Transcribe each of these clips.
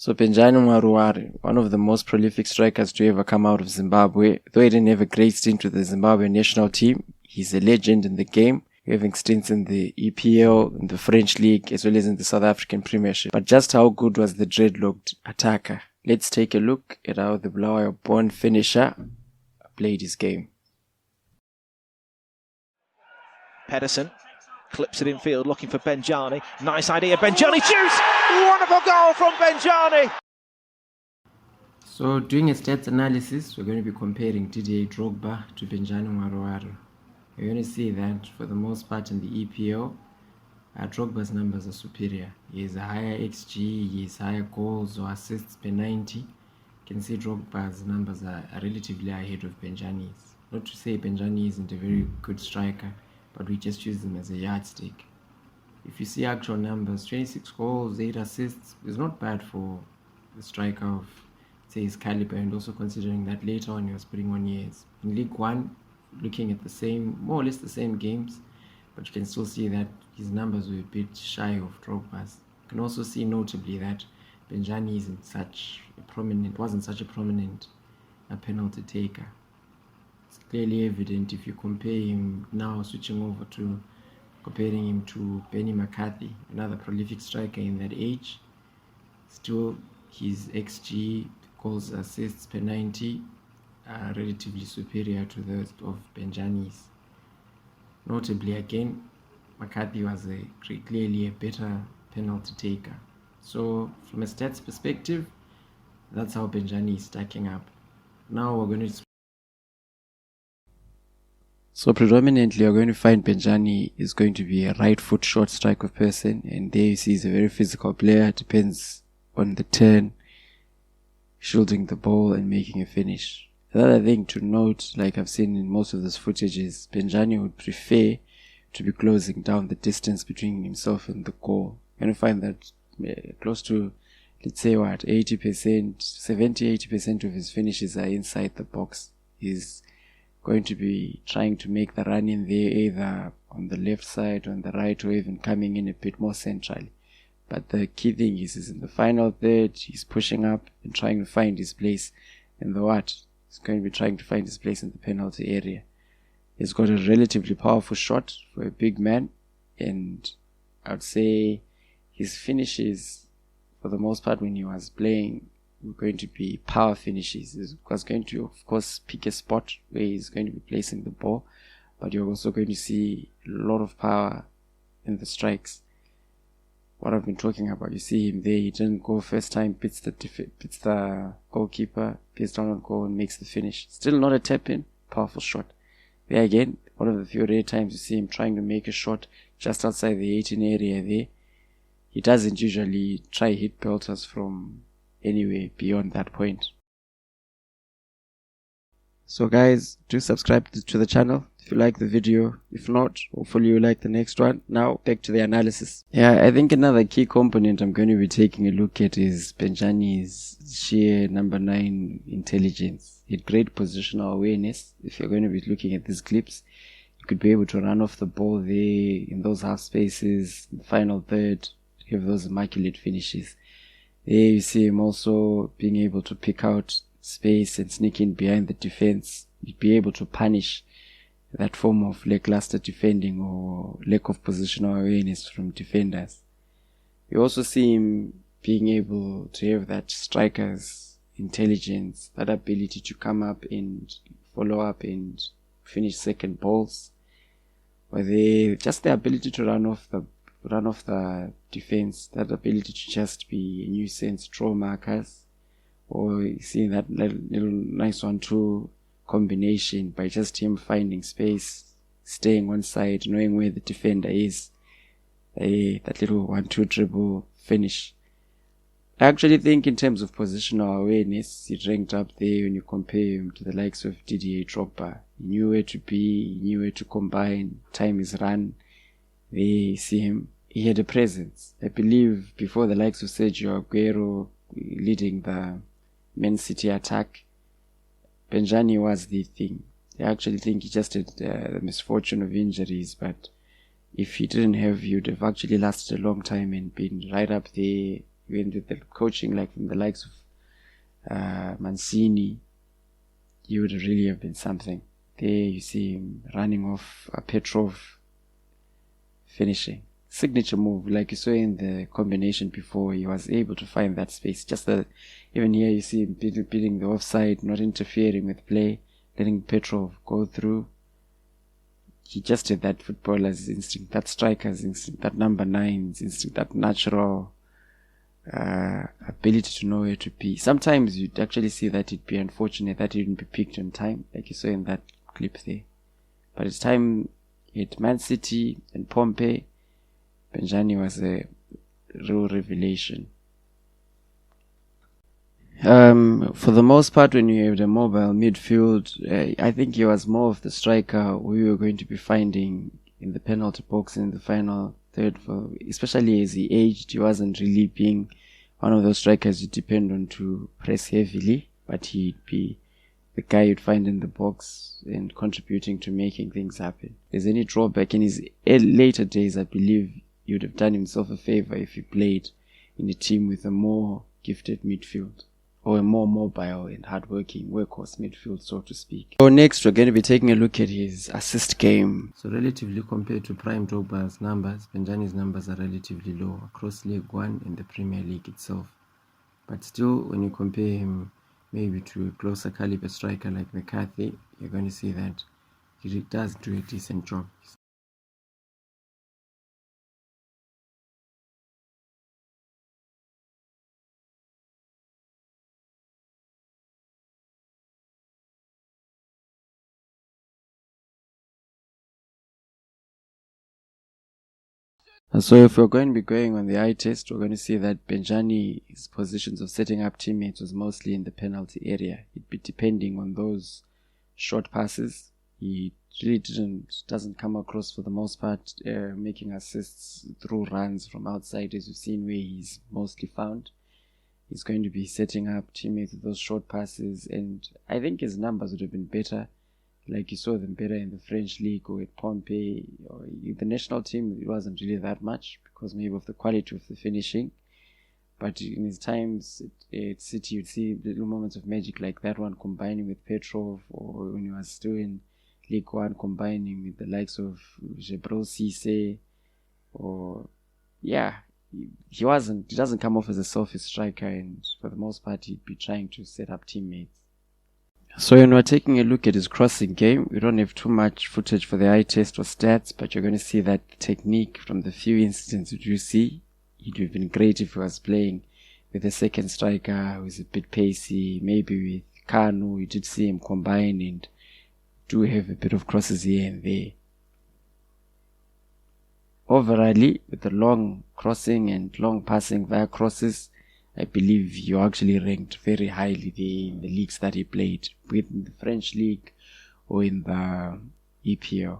So Benjani Mwaruwari, one of the most prolific strikers to ever come out of Zimbabwe. Though he didn't have a great stint with the Zimbabwean national team, he's a legend in the game, having stints in the EPL, in the French League, as well as in the South African Premiership. But just how good was the dreadlocked attacker? Let's take a look at how the Bulawayo-born finisher played his game. Pedersen clips it in field, looking for Benjani. Nice idea, Benjani shoots! Wonderful goal from Benjani! So doing a stats analysis, we're going to be comparing Didier Drogba to Benjani Mwaruwari. We're going to see that for the most part in the EPL, Drogba's numbers are superior. He has a higher XG, he has higher goals or assists per 90. You can see Drogba's numbers are relatively ahead of Benjani's. Not to say Benjani isn't a very good striker, but we just use them as a yardstick. If you see actual numbers, 26 goals, 8 assists is not bad for the striker of, say, his caliber, and also considering that later on he was putting on years. In League One, looking at the same, more or less the same games, but you can still see that his numbers were a bit shy of Drogba's. You can also see notably that Benjani wasn't such a prominent penalty taker. It's clearly evident if you compare him now, comparing him to Benny McCarthy, another prolific striker in that age. Still, his XG, goals, assists per 90, are relatively superior to those of Benjani's. Notably, again, McCarthy was clearly a better penalty taker. So, from a stats perspective, that's how Benjani is stacking up. Now we're going to... So predominantly you're going to find Benjani is going to be a right foot short striker person, and there you see he's a very physical player. Depends on the turn, shielding the ball and making a finish. Another thing to note, like I've seen in most of this footage, is Benjani would prefer to be closing down the distance between himself and the goal. You're going to find that close to, let's say 70-80% of his finishes are inside the box. He's going to be trying to make the run in there, either on the left side, on the right, or even coming in a bit more centrally. But the key thing is in the final third, he's pushing up and trying to find his place in the what? He's going to be trying to find his place in the penalty area. He's got a relatively powerful shot for a big man, and I'd say his finishes, for the most part when he was playing, were going to be power finishes. He was going to, of course, pick a spot where he's going to be placing the ball, but you're also going to see a lot of power in the strikes. What I've been talking about, you see him there, he didn't go first time, pits the goalkeeper, pits down on goal and makes the finish. Still not a tap-in, powerful shot. There again, one of the few rare times you see him trying to make a shot just outside the 18 area there. He doesn't usually try hit pelters from anywhere beyond that point. So guys, do subscribe to the channel if you like the video. If not, hopefully you like the next one. Now back to the analysis. Yeah, I think another key component I'm going to be taking a look at is Benjani's sheer number 9 intelligence. He had great positional awareness. If you're going to be looking at these clips, you could be able to run off the ball there in those half spaces, in the final third, have those immaculate finishes. There you see him also being able to pick out space and sneak in behind the defense. He'd be able to punish that form of lackluster defending or lack of positional awareness from defenders. You also see him being able to have that striker's intelligence, that ability to come up and follow up and finish second balls, or just the ability to run off the defense, that ability to just be a nuisance, draw markers, or you see that little nice 1-2 combination by just him finding space, staying on side, knowing where the defender is, that little 1-2 dribble finish. I actually think in terms of positional awareness, he ranked up there when you compare him to the likes of Didier Drogba. He knew where to be, he knew where to combine, time his run. There you see him. He had a presence. I believe before the likes of Sergio Aguero leading the Man City attack, Benjani was the thing. I actually think he just had the misfortune of injuries, but if he didn't have, he would have actually lasted a long time and been right up there even with the coaching like from the likes of Mancini, he would really have been something. There you see him running off Petrov, finishing. Signature move, like you saw in the combination before, he was able to find that space. Just that, even here you see him beating the offside, not interfering with play, letting Petrov go through. He just had that footballer's instinct, that striker's instinct, that number 9's instinct, that natural ability to know where to be. Sometimes you'd actually see that it'd be unfortunate that he didn't be picked on time, like you saw in that clip there. But it's time at Man City and Pompey, Benjani was a real revelation. For the most part, when you have the mobile midfield, I think he was more of the striker we were going to be finding in the penalty box in the final third. Especially as he aged, he wasn't really being one of those strikers you depend on to press heavily, but he'd be the guy you'd find in the box and contributing to making things happen. If there's any drawback in his later days, I believe he would have done himself a favor if he played in a team with a more gifted midfield, or a more mobile and hardworking workhorse midfield, so to speak. So next, we're going to be taking a look at his assist game. So relatively compared to Prime Drogba's numbers, Benjani's numbers are relatively low across League 1 and the Premier League itself. But still, when you compare him maybe to a closer caliber striker like McCarthy, you're going to see that he does do a decent job. So if we're going to be going on the eye test, we're going to see that Benjani's positions of setting up teammates was mostly in the penalty area. It'd be depending on those short passes. He really doesn't come across for the most part, making assists through runs from outside, as you've seen where he's mostly found. He's going to be setting up teammates with those short passes, and I think his numbers would have been better. Like you saw them better in the French league or at Pompey or the national team. It wasn't really that much because maybe of the quality of the finishing. But in his times at City, you'd see little moments of magic like that one combining with Petrov, or when he was still in League 1 combining with the likes of Gebro Cisse, or he doesn't come off as a selfish striker, and for the most part he'd be trying to set up teammates. So when we're taking a look at his crossing game, we don't have too much footage for the eye test or stats, but you're going to see that the technique from the few incidents that you see, it would have been great if he was playing with a second striker who's a bit pacey, maybe with Kanu. You did see him combine and do have a bit of crosses here and there. Overall, with the long crossing and long passing via crosses, I believe you actually ranked very highly there in the leagues that he played, whether in the French league or in the EPL.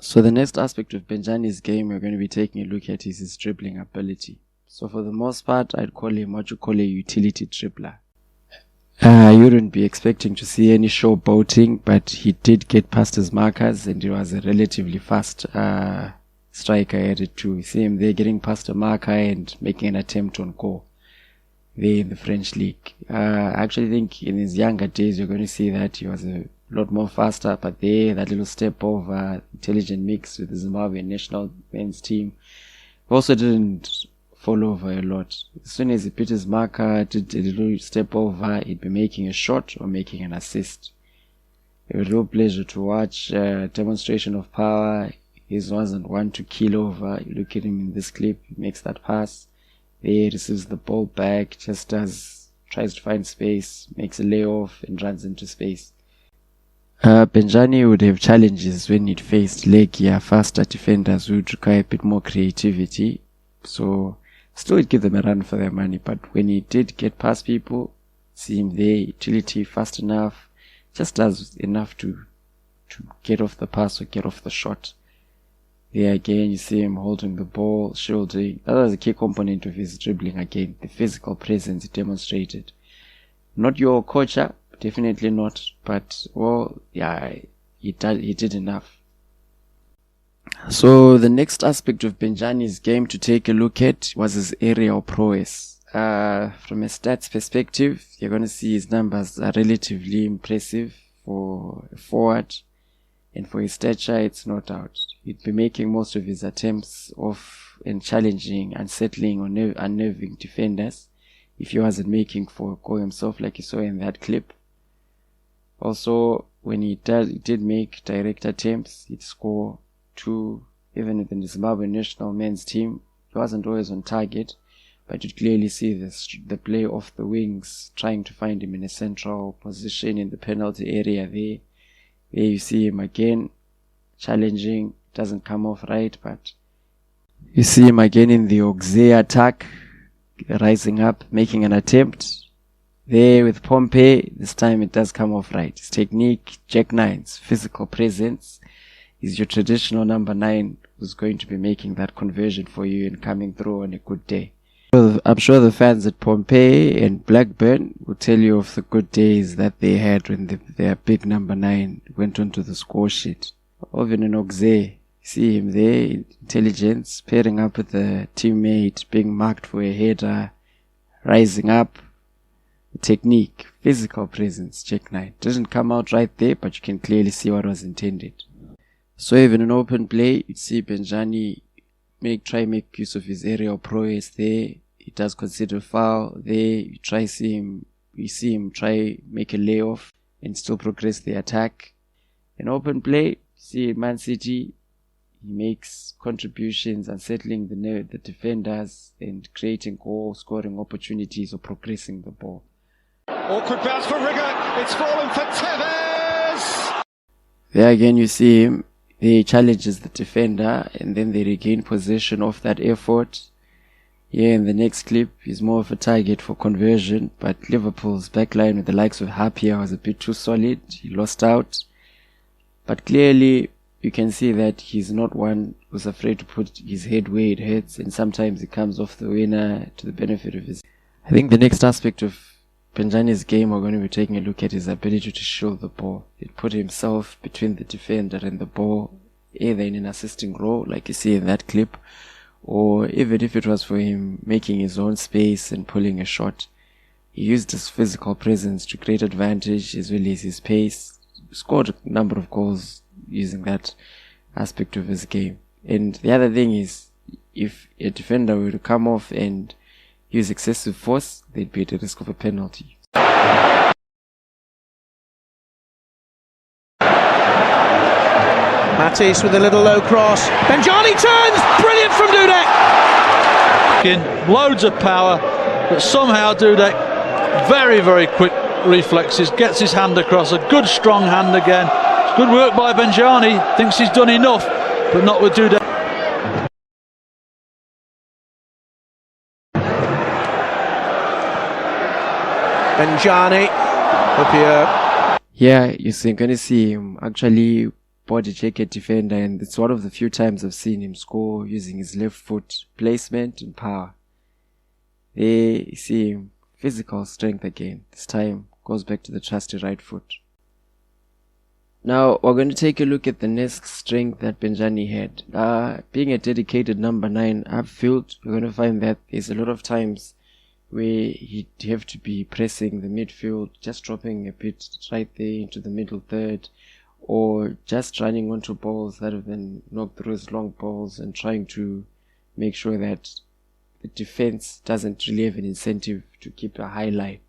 So the next aspect of Benjani's game we're going to be taking a look at is his dribbling ability. So for the most part, I'd call him what you call a utility dribbler. You wouldn't be expecting to see any showboating, but he did get past his markers, and he was a relatively fast striker at it too. You see him there getting past a marker and making an attempt on goal there in the French league. I actually think in his younger days you're going to see that he was a lot more faster, but there, that little step over, intelligent mix with the Zimbabwean national men's team, also didn't fall over a lot. As soon as he put his marker, did a little step over, he'd be making a shot or making an assist. A real pleasure to watch, demonstration of power. He wasn't one to kill over. You look at him in this clip, he makes that pass. There, receives the ball back, tries to find space, makes a layoff and runs into space. Benjani would have challenges when he'd faced leggier, faster defenders who would require a bit more creativity. So, still would give them a run for their money. But when he did get past people, see him there, utility, fast enough, just does enough to get off the pass or get off the shot. There again, you see him holding the ball, shielding. That was a key component of his dribbling again, the physical presence he demonstrated. Not your coacher, definitely not, but, well, yeah, he did enough. So the next aspect of Benjani's game to take a look at was his aerial prowess. From a stats perspective, you're going to see his numbers are relatively impressive for a forward, and for his stature, it's no doubt. He'd be making most of his attempts off and challenging, unsettling, or unnerving defenders if he wasn't making for a goal himself, like you saw in that clip. Also, when he did make direct attempts, he'd score 2. Even within the Zimbabwean national men's team, he wasn't always on target, but you'd clearly see the play off the wings, trying to find him in a central position in the penalty area there. There you see him again, challenging, doesn't come off right, but you see him again in the Oxley attack, rising up, making an attempt. There with Pompey, this time it does come off right. His technique, Jack 9's physical presence, is your traditional number 9 who's going to be making that conversion for you and coming through on a good day. I'm sure the fans at Pompey and Blackburn will tell you of the good days that they had when their big number 9 went onto the score sheet. Even in Oxley, see him there, intelligence, pairing up with a teammate, being marked for a header, rising up, technique, physical presence, check 9. Doesn't come out right there, but you can clearly see what was intended. So even in open play, you'd see Benjani try make use of his aerial prowess there. He does consider foul there. You see him try make a layoff and still progress the attack. In open play, see Man City, he makes contributions, unsettling the defenders and creating goal scoring opportunities or progressing the ball. Awkward bounce for Rigger. It's fallen for Tevez. There again you see him. He challenges the defender and then they regain possession of that effort. Here in the next clip, he's more of a target for conversion, but Liverpool's backline with the likes of Happier was a bit too solid. He lost out. But clearly, you can see that he's not one who's afraid to put his head where it hurts, and sometimes he comes off the winner to the benefit of his. I think the next aspect of Benjani's game we're going to be taking a look at his ability to shield the ball. He put himself between the defender and the ball, either in an assisting role, like you see in that clip, or even if it was for him making his own space and pulling a shot. He used his physical presence to create advantage as well as his pace. He scored a number of goals using that aspect of his game. And the other thing is, if a defender were to come off and use excessive force, they'd be at the risk of a penalty. Matisse with a little low cross. Benjani turns! Brilliant from Dudek! Loads of power, but somehow Dudek, very, very quick reflexes, gets his hand across, a good strong hand again. Good work by Benjani, thinks he's done enough, but not with Dudek. Benjani up here. Yeah, you're going to see him actually body check a defender, and it's one of the few times I've seen him score using his left foot placement and power. There you see him, physical strength again. This time goes back to the trusty right foot. Now we're going to take a look at the next strength that Benjani had. Being a dedicated number 9 upfield, we're going to find that there's a lot of times where he'd have to be pressing the midfield, just dropping a bit right there into the middle third, or just running onto balls that have been knocked through as long balls and trying to make sure that the defense doesn't really have an incentive to keep a high line.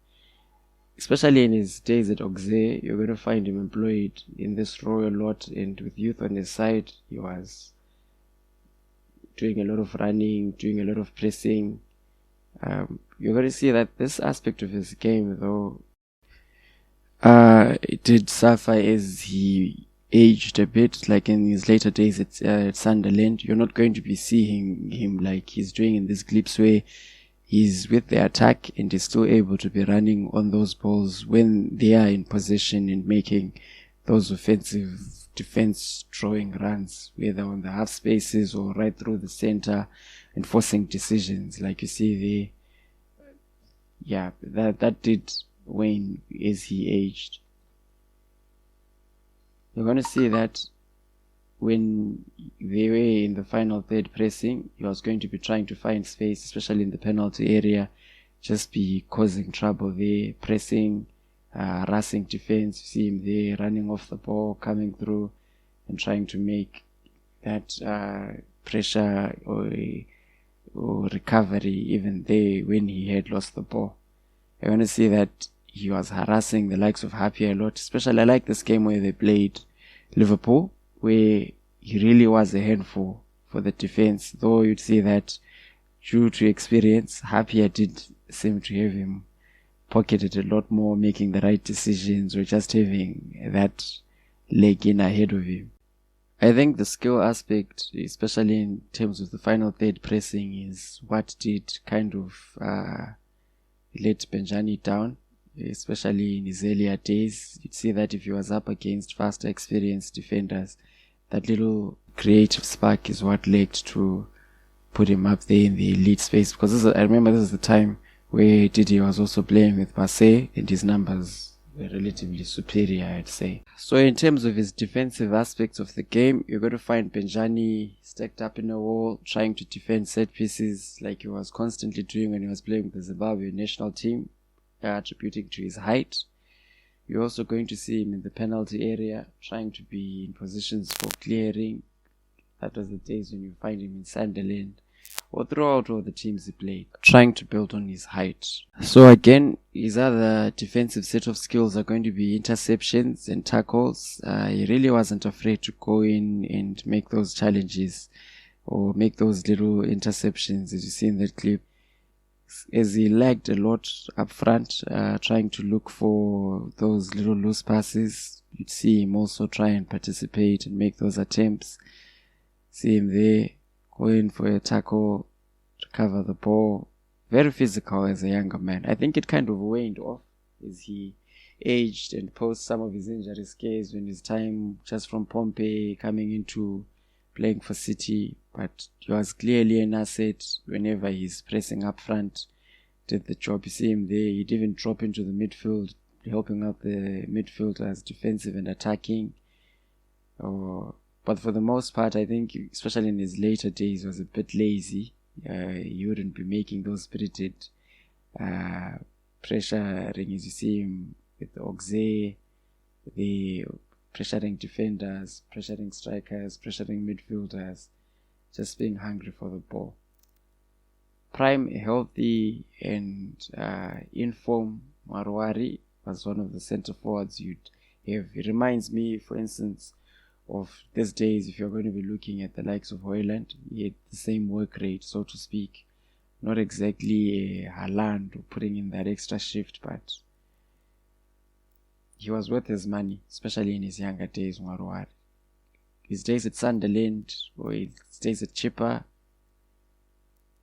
Especially in his days at Oxley, you're going to find him employed in this role a lot, and with youth on his side, he was doing a lot of running, doing a lot of pressing. You're going to see that this aspect of his game, though, it did suffer as he aged a bit, like in his later days at Sunderland. You're not going to be seeing him like he's doing in these clips where he's with the attack and he's still able to be running on those balls when they are in possession and making those offensive defense drawing runs, whether on the half spaces or right through the center, and forcing decisions like you see there. Yeah, that did wane as he aged. You're going to see that when they were in the final third pressing, he was going to be trying to find space, especially in the penalty area, just be causing trouble there, pressing, harassing defense. You see him there running off the ball, coming through and trying to make that pressure or recovery even there when he had lost the ball. I want to see that he was harassing the likes of Happy a lot. Especially I like this game where they played Liverpool, where he really was a handful for the defense, though you'd see that due to experience, Happy did seem to have him pocketed a lot more, making the right decisions, or just having that leg in ahead of him. I think the skill aspect, especially in terms of the final third pressing, is what did kind of let Benjani down, especially in his earlier days. You'd see that if he was up against faster, experienced defenders, that little creative spark is what led to put him up there in the elite space. Because I remember this is the time where Didier was also playing with Marseille, and his numbers were relatively superior, I'd say. So in terms of his defensive aspects of the game, you're going to find Benjani stacked up in a wall, trying to defend set pieces like he was constantly doing when he was playing with the Zimbabwean national team, attributing to his height. You're also going to see him in the penalty area, trying to be in positions for clearing. That was the days when you find him in Sunderland, or throughout all the teams he played, trying to build on his height. So again, his other defensive set of skills are going to be interceptions and tackles. He really wasn't afraid to go in and make those challenges or make those little interceptions, as you see in that clip. As he lagged a lot up front, trying to look for those little loose passes, you'd see him also try and participate and make those attempts. See him there, go in for a tackle, recover the ball. Very physical as a younger man. I think it kind of waned off as he aged and post some of his injury scares when his time just from Pompey coming into playing for City. But he was clearly an asset whenever he's pressing up front. Did the job. You see him there. He'd even drop into the midfield, helping out the midfielders, defensive and attacking. But for the most part, I think, especially in his later days, he was a bit lazy. He wouldn't be making those spirited pressuring, as you see him with Oxlade, the pressuring defenders, pressuring strikers, pressuring midfielders, just being hungry for the ball. Prime, healthy and in form, Mwaruwari was one of the centre forwards you'd have. It reminds me, for instance, of these days, if you're going to be looking at the likes of Hoyland, he had the same work rate, so to speak. Not exactly a Haaland or putting in that extra shift, but he was worth his money, especially in his younger days, Mwaruwari. His days at Sunderland or his days at Chipper,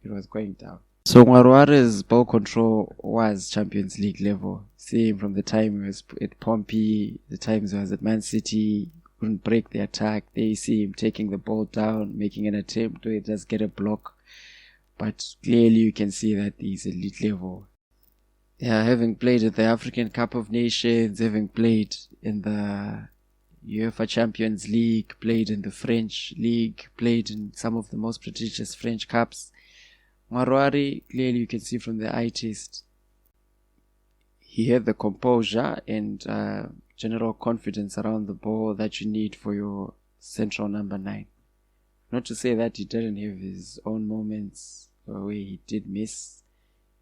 it was going down. So Mwaruwari's ball control was Champions League level. See him from the time he was at Pompey, the times he was at Man City, couldn't break the attack. There you see him taking the ball down, making an attempt to just get a block. But clearly you can see that he's elite level. Yeah, having played at the African Cup of Nations, having played in the UEFA Champions League, played in the French League, played in some of the most prestigious French Cups. Mwaruwari, clearly you can see from the eye test, he had the composure and general confidence around the ball that you need for your central number 9. Not to say that he didn't have his own moments where he did miss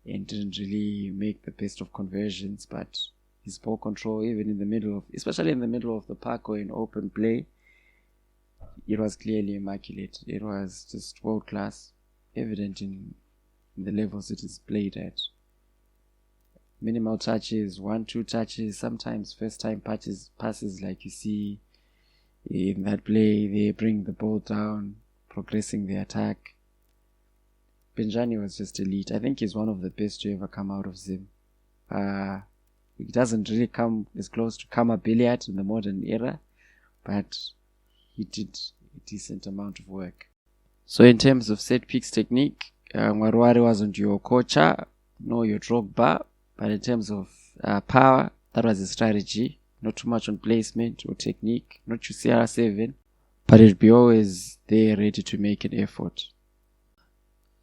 and didn't really make the best of conversions, but his ball control, even in the middle of, especially in the middle of the park or in open play, it was clearly immaculate. It was just world class, evident in the levels it is played at. Minimal touches, 1-2 touches, sometimes first time passes like you see in that play. They bring the ball down, progressing the attack. Benjani was just elite. I think he's one of the best to ever come out of Zim. He doesn't really come as close to Kama Billiard in the modern era, but he did a decent amount of work. So in terms of set picks technique, Mwaruwari wasn't your Kocha, nor your Drogba, but in terms of power, that was his strategy. Not too much on placement or technique, not your CR7. but he'd be always there ready to make an effort.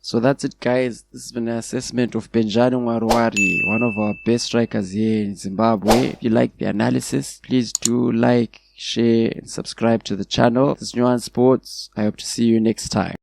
So that's it, guys. This has been an assessment of Benjani Mwaruwari, one of our best strikers here in Zimbabwe. If you like the analysis, please do like, share and subscribe to the channel. This is Nuance Sports. I hope to see you next time.